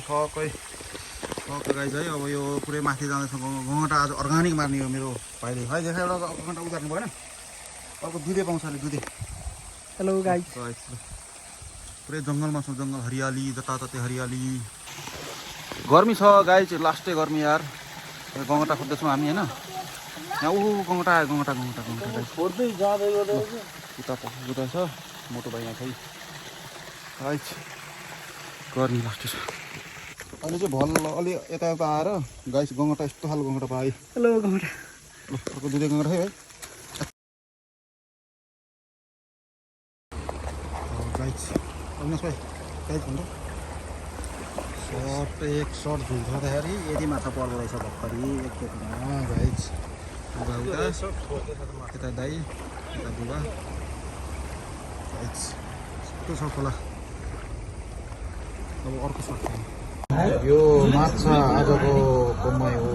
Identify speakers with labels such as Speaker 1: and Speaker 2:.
Speaker 1: सबै गाइज है। अब यो पुरै माथि जाँदैछ गङ्गटा। आज अर्ग्यानिक मार्ने हो मेरो भाइले है। देखा एउटा गङ्गटा उतार्नु भएन, अर्को दुधे पाउँछ अरे दुधे।
Speaker 2: हेलो गाइज,
Speaker 1: पुरै जङ्गलमा छौँ, जङ्गल हरियाली, जताततै हरियाली। गर्मी छ गाइज, लास्टै गर्मी यार। गङ्गटा खोज्दैछौँ हामी होइन। यहाँ गङ्गटा आयो, गङ्गटा उता छ मोटो भाइ यहाँ खै गाइज। गर्मी लास्टै छ अहिले चाहिँ भल अलि यता आएर गाइस गङ्गटा यस्तो खालको गङ्गटा पायो।
Speaker 2: हेलो गङ्गटा,
Speaker 1: अर्को दुधे गङ्गटा है गाइस। अविनाश भाइ गाइस भन्दा एक सर्ट झुल्दाखेरि यदि माछा पर्दो रहेछ भर्खरी एकखेपमा गाइस। यता दाई यता बुबा गाइस, यस्तो छ खोला। अब अर्को सर्ट यो माछा आजको कमाइ हो।